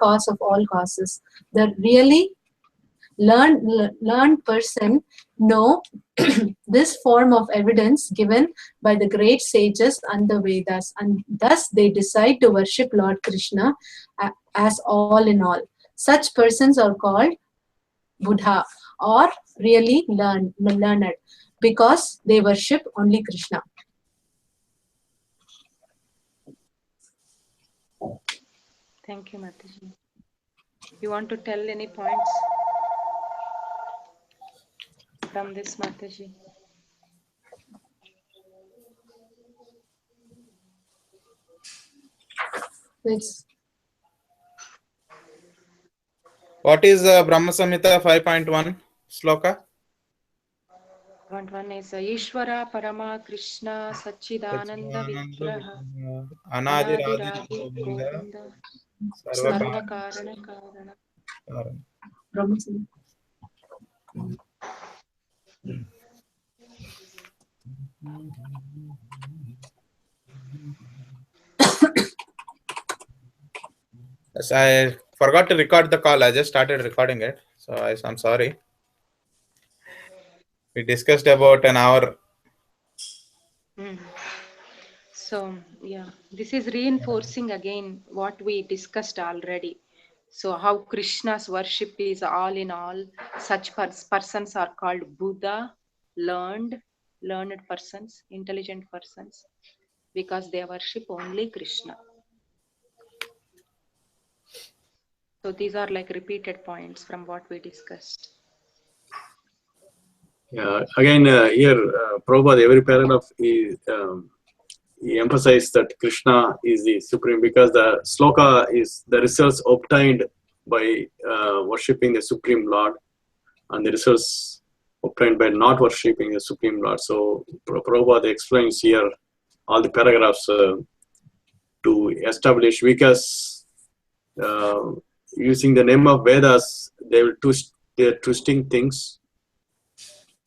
cause of all causes. The really learned person know this form of evidence given by the great sages and the Vedas, and thus they decide to worship Lord Krishna as all in all. Such persons are called Buddha, or really learned, because they worship only Krishna. Thank you, Mataji. You want to tell any points from this, Mataji? Please. What is Brahma Samhita 5.1 sloka? 1 is Ishvara Parama Krishna Sachidananda Vigraha Anadiradi Anadiradi Govinda Sarva Sarva Karana Karana. Brahma. Yes, I forgot to record the call. I just started recording it, so I'm sorry. We discussed about an hour. So yeah, this is reinforcing again what we discussed already. So how Krishna's worship is all in all. Such persons are called Buddha, learned persons, intelligent persons, because they worship only Krishna. So these are like repeated points from what we discussed. Yeah, again, here, Prabhupada, every paragraph is, he emphasized that Krishna is the supreme, because the sloka is the results obtained by worshipping the Supreme Lord, and the results obtained by not worshipping the Supreme Lord. So Prabhupada explains here all the paragraphs to establish, because using the name of Vedas, they're twisting things.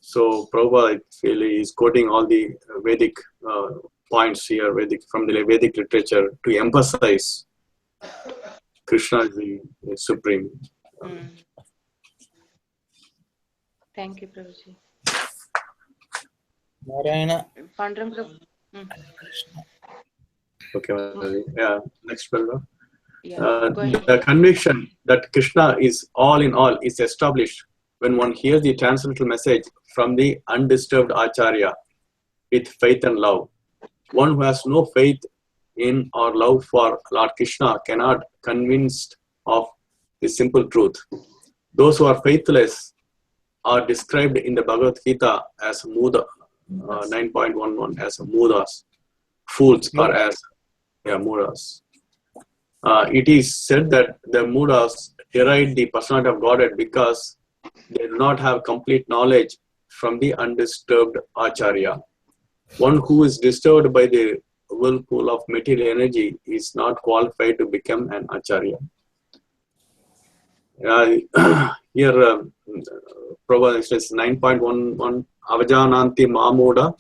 So Prabhupada, I feel, is quoting all the Vedic points here, from the Vedic literature, to emphasize Krishna is the supreme. Thank you, Prabhuji. Narayana. Okay, yeah, next paragraph. Yeah, go ahead. The conviction that Krishna is all in all is established when one hears the transcendental message from the undisturbed Acharya with faith and love. One who has no faith in or love for Lord Krishna cannot be convinced of the simple truth. Those who are faithless are described in the Bhagavad Gita as Muda, 9.11, as Mudas. Fools are as Mudas. It is said that the Mudas deride the personality of Godhead because they do not have complete knowledge from the undisturbed Acharya. One who is disturbed by the whirlpool of material energy is not qualified to become an Acharya. Here, Prabhupada says 9.11, Avajananti Mamuda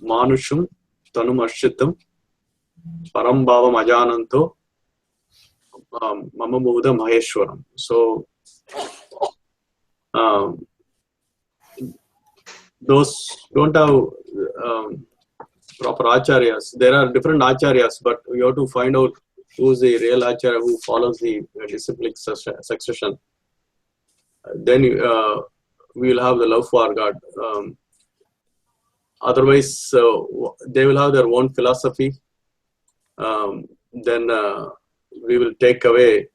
Manushum Tanumashitam Parambhavam Ajananto Mamamuda Maheshwaram. So, those don't have proper acharyas. There are different acharyas, but we have to find out who's the real acharya who follows the disciplic succession. Then we will have the love for God. Otherwise, they will have their own philosophy. Then we will take away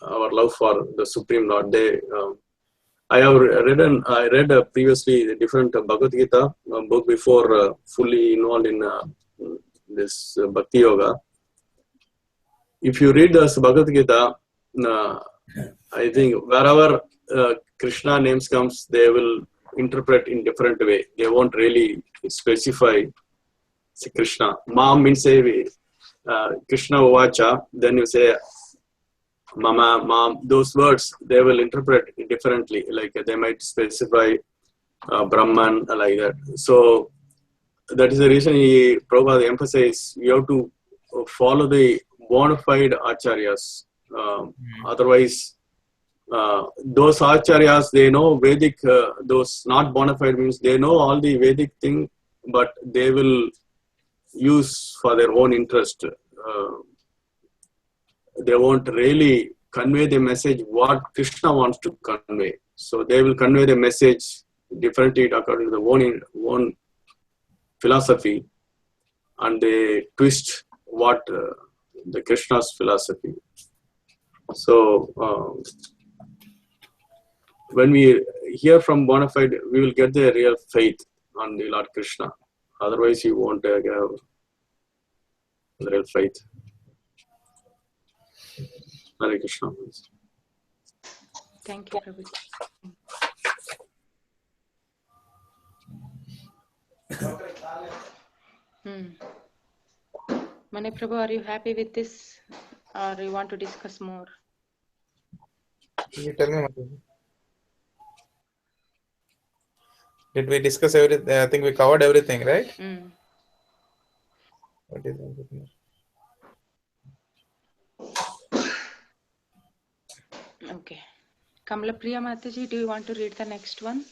our love for the Supreme Lord. I read previously the different Bhagavad Gita book before fully involved in this Bhakti Yoga. If you read this Bhagavad Gita, I think wherever Krishna names comes, they will interpret in different way. They won't really specify Krishna. Mam means Krishna Uvacha. Then you say Mama, Mom. Those words they will interpret differently. Like they might specify Brahman like that. So that is the reason Prabhupada emphasizes you have to follow the bona fide acharyas. Otherwise, those acharyas, they know Vedic, those not bona fide means they know all the Vedic thing, but they will use for their own interest. They won't really convey the message what Krishna wants to convey. So they will convey the message differently according to the own philosophy, and they twist what the Krishna's philosophy. So when we hear from bona fide, we will get the real faith on the Lord Krishna. Otherwise, you won't have the real faith. Hare Krishna. Thank you, Prabhuji. Mane Prabhu, are you happy with this, or you want to discuss more? You tell me, Mataji. Did we discuss everything? I think we covered everything, right? What is everything? Okay. Kamala Priya Mataji, do you want to read the next one?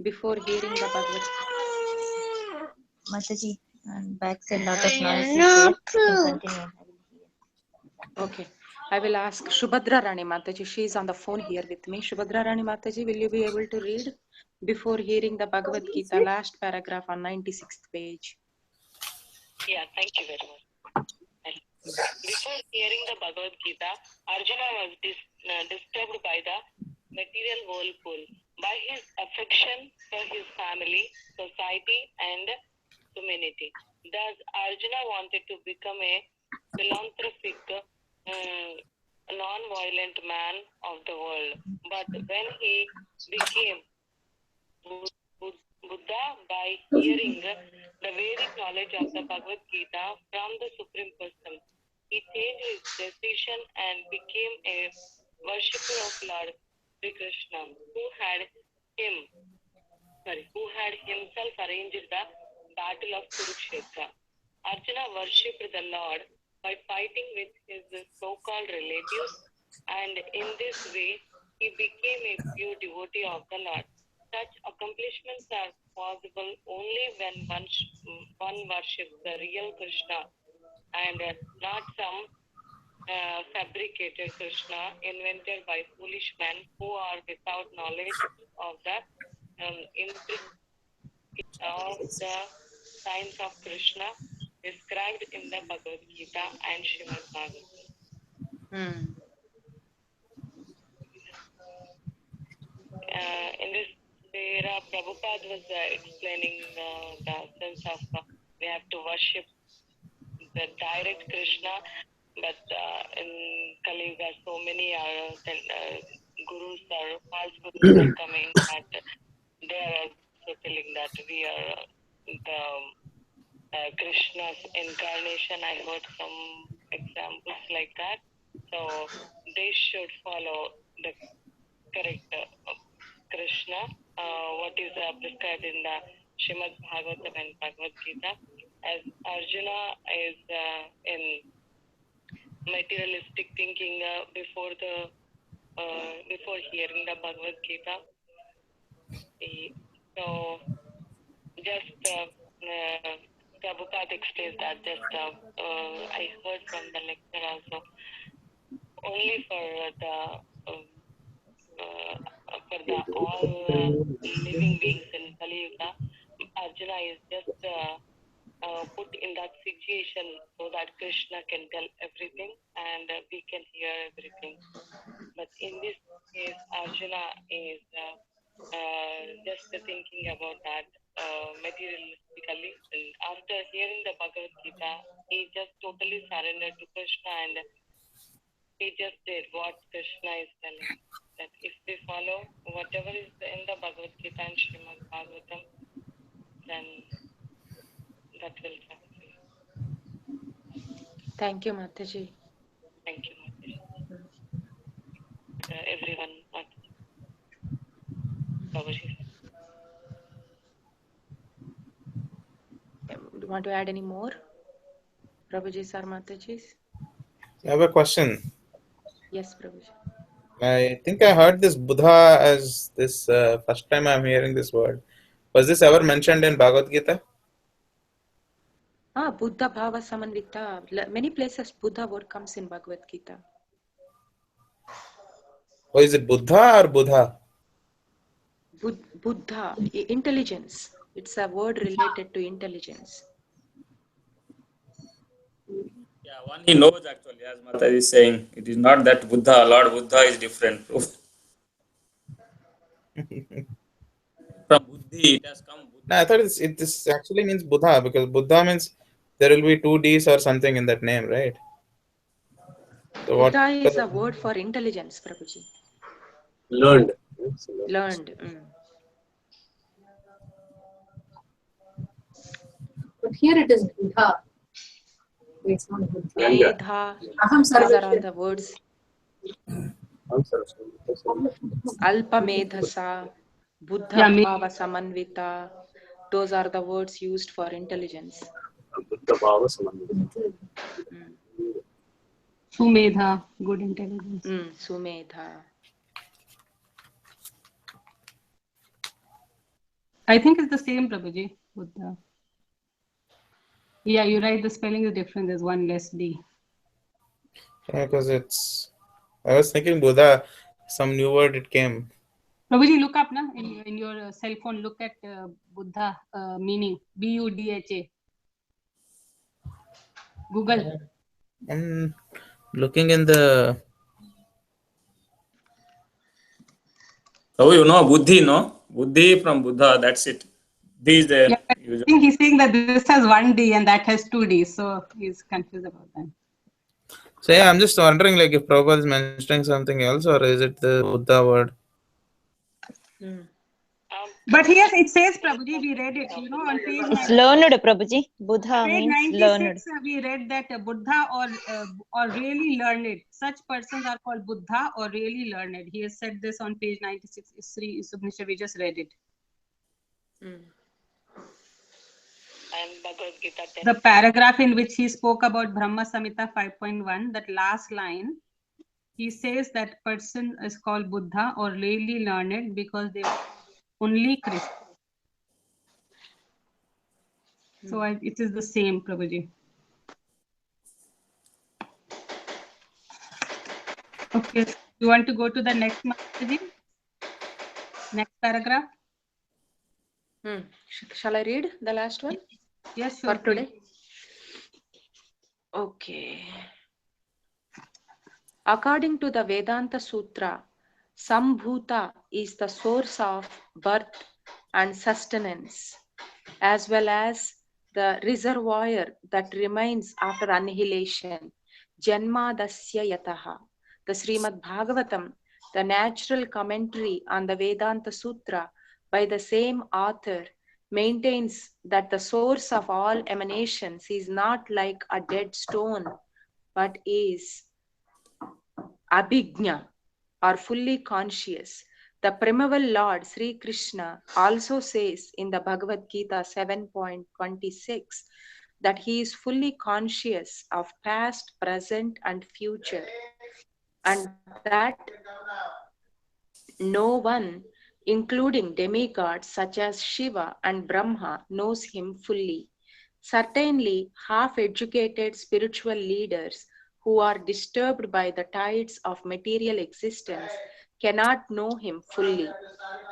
Before hearing the Bhagavad Gita. Mataji, and backside lot of noise is there. You can continue. I will hear. Okay. I will ask Shubhadra Rani Mataji. She is on the phone here with me. Shubhadra Rani Mataji, will you be able to read before hearing the Bhagavad Gita, last paragraph on 96th page? Yeah, thank you very much. Before hearing the Bhagavad Gita, Arjuna was disturbed by the material whirlpool, by his affection for his family, society, and humanity. Thus, Arjuna wanted to become a philanthropic, non-violent man of the world. But when he became Buddha, by hearing the Vedic knowledge of the Bhagavad Gita from the Supreme Person, he changed his decision and became a worshipper of Lord Sri Krishna, who had himself arranged the battle of Kurukshetra. Arjuna worshipped the Lord by fighting with his so-called relatives, and in this way he became a pure devotee of the Lord. Such accomplishments are possible only when one worships the real Krishna and not some fabricated Krishna invented by foolish men who are without knowledge of the of the signs of Krishna described in the Bhagavad Gita and Srimad Bhagavatam. In this era, Prabhupada was explaining the sense of we have to worship the direct Krishna, but in Kali Yuga, so many gurus or false gurus are coming, and they are also telling that we are the Krishna's incarnation. I heard some examples like that. So they should follow the correct Krishna, what is prescribed in the Srimad Bhagavatam and Bhagavad Gita. As Arjuna is in materialistic thinking before hearing the Bhagavad Gita. So just Prabhupada explains that I heard from the lecture also, only for all living beings in Kali Yuga, Arjuna is just put in that situation so that Krishna can tell everything and we can hear everything. But in this case, Arjuna is just thinking about that materialistically. And after hearing the Bhagavad Gita, he just totally surrendered to Krishna and he just did what Krishna is telling. That if we follow whatever is in the Bhagavad Gita and Srimad Bhagavatam, then that will succeed. Thank you, Mataji. Thank you, Mataji. Everyone, Mataji. Do you want to add any more? Prabhuji sir, Mataji. I have a question. Yes, Prabhuji. I think I heard this Buddha as this first time I'm hearing this word. Was this ever mentioned in Bhagavad Gita? Buddha Bhava Samanvita. Many places Buddha word comes in Bhagavad Gita. Or is it Buddha or Buddha? Buddha, intelligence. It's a word related to intelligence. Yeah, one he knows actually, as Mataji is saying. It is not that Buddha, Lord Buddha is different. From Buddhi, it has come. No, I thought this actually means Buddha, because Buddha means there will be two D's or something in that name, right? So what? Buddha is a word for intelligence, Prabhuji. Learned. Learned. But here it is Buddha. It's not Buddha. Medha. Aham These are all Sarveshwar. the words. Answer. Alpa Medhasa, Buddha Yeah, Bhava Samanvita. Those are the words used for intelligence. Buddha Bhava Samanvita. Sumedha, good intelligence. Sumedha. I think it's the same, Prabhuji. Buddha. Yeah, you're right. The spelling is different. There's one less D. Yeah, because I was thinking Buddha, some new word it came. Prabhuji, look up in your cell phone. Look at Buddha meaning. Buddha. Google. I'm looking in the. Oh, you know Buddhi, no? Buddhi from Buddha, that's it. These Yeah, the I think he's saying that this has one D and that has two D, so he's confused about that. So yeah, I'm just wondering like if Prabhupada is mentioning something else or is it the Buddha word? But here it says, Prabhuji, we read it, on page It's 96. learned, Prabhuji. Buddha Page means 96, learned. we read that Buddha or really learned. Such persons are called Buddha or really learned. He has said this on page 96. Sri Subnisha, we just read it. And Bhagavad Gita 10. The paragraph in which he spoke about Brahma Samhita 5.1, that last line, he says that person is called Buddha or really learned because they were only Krishna. So it is the same, Prabhuji. Okay, you want to go to the next Prabhuji? Next paragraph? Shall I read the last one? Yes, sure. For today? Okay. According to the Vedanta Sutra, Sambhuta is the source of birth and sustenance, as well as the reservoir that remains after annihilation. Janmadasya yataha. The Srimad Bhagavatam, the natural commentary on the Vedanta Sutra by the same author, maintains that the source of all emanations is not like a dead stone, but is abhigna, or fully conscious. The primeval Lord Sri Krishna also says in the Bhagavad Gita 7.26 that he is fully conscious of past, present, and future, and that no one, including demigods such as Shiva and Brahma, knows him fully. Certainly, half-educated spiritual leaders who are disturbed by the tides of material existence cannot know him fully.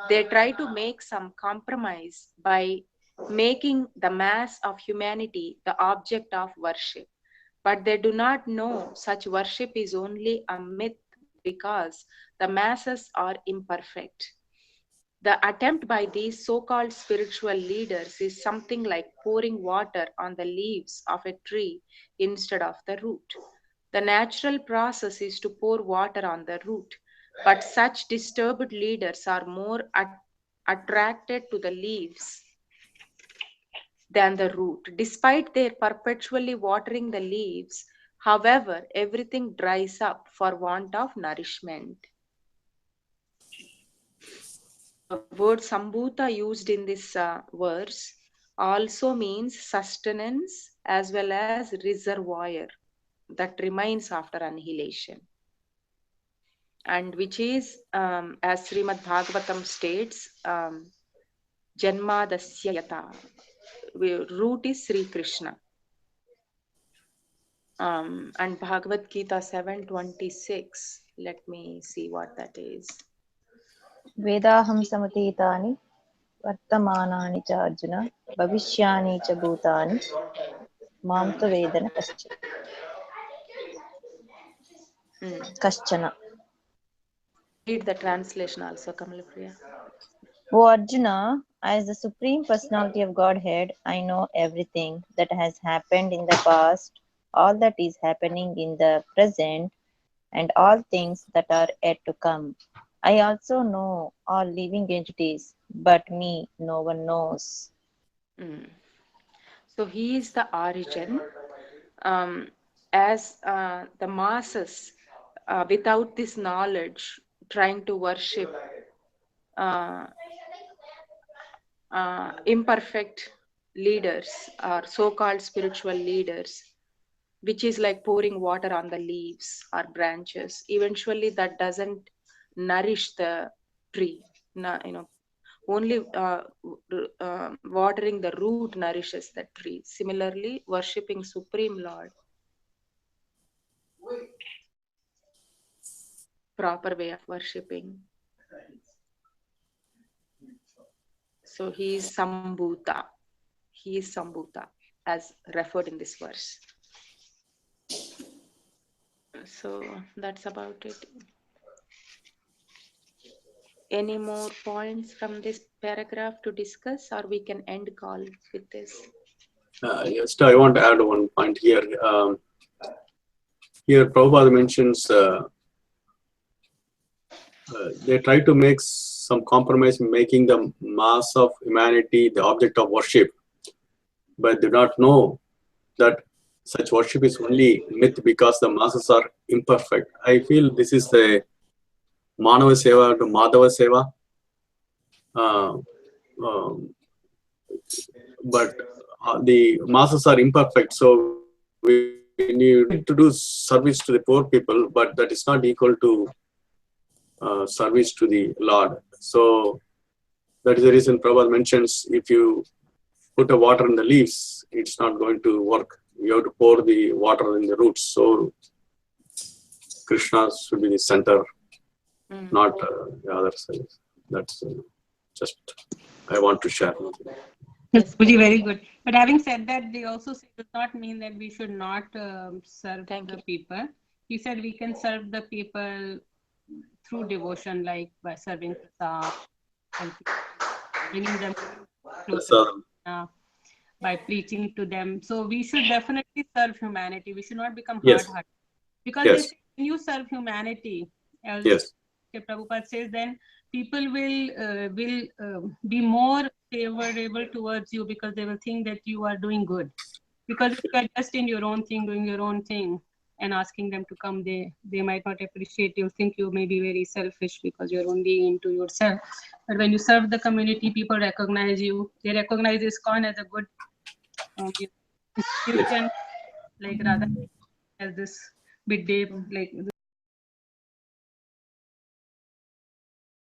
They try to make some compromise by making the mass of humanity the object of worship. But they do not know such worship is only a myth because the masses are imperfect. The attempt by these so-called spiritual leaders is something like pouring water on the leaves of a tree instead of the root. The natural process is to pour water on the root, but such disturbed leaders are more attracted to the leaves than the root. Despite their perpetually watering the leaves, however, everything dries up for want of nourishment. The word sambhuta used in this verse also means sustenance as well as reservoir that remains after annihilation, and which is, as Srimad Bhagavatam states, Janmadasya Yata. Root is Sri Krishna. And Bhagavad Gita 7:26. Let me see what that is. Vedaham samatitani vartamanani cha Arjuna bhavishyani cha bhutani mam tu vedana kaschana. Read the translation also, Kamalapriya. O Arjuna, as the Supreme Personality of Godhead, I know everything that has happened in the past, all that is happening in the present, and all things that are yet to come. I also know all living entities, but me no one knows. So he is the origin. As the masses, without this knowledge, trying to worship imperfect leaders or so-called spiritual leaders, which is like pouring water on the leaves or branches. Eventually, that doesn't nourish the tree. Only watering the root nourishes the tree. Similarly, worshipping Supreme Lord, proper way of worshipping. So he is Sambhuta. He is Sambhuta, as referred in this verse. So that's about it. Any more points from this paragraph to discuss, or we can end call with this? Yes, I want to add one point here. Here, Prabhupada mentions they try to make some compromise, making the mass of humanity the object of worship, but do not know that such worship is only myth because the masses are imperfect. I feel this is the Manava Seva to Madhava Seva. But the masses are imperfect, so we need to do service to the poor people, but that is not equal to service to the Lord. So that is the reason Prabhupada mentions if you put a water in the leaves, it's not going to work. You have to pour the water in the roots. So Krishna should be the center, not the other side. That's just I want to share. Yes, very good. But having said that, they also say does not mean that we should not serve the people. He said we can serve the people through devotion, like by serving prasad and bringing them closer to Krishna, by preaching to them. So we should definitely serve humanity. We should not become hard-hearted. Because they say when you serve humanity, as Prabhupada says, then people will be more favorable towards you because they will think that you are doing good. Because if you are just in your own thing, doing your own thing, and asking them to come, they might not appreciate you, think you may be very selfish because you're only into yourself. But when you serve the community, people recognize you. They recognize ISKCON as a good institution, like rather as this midday, like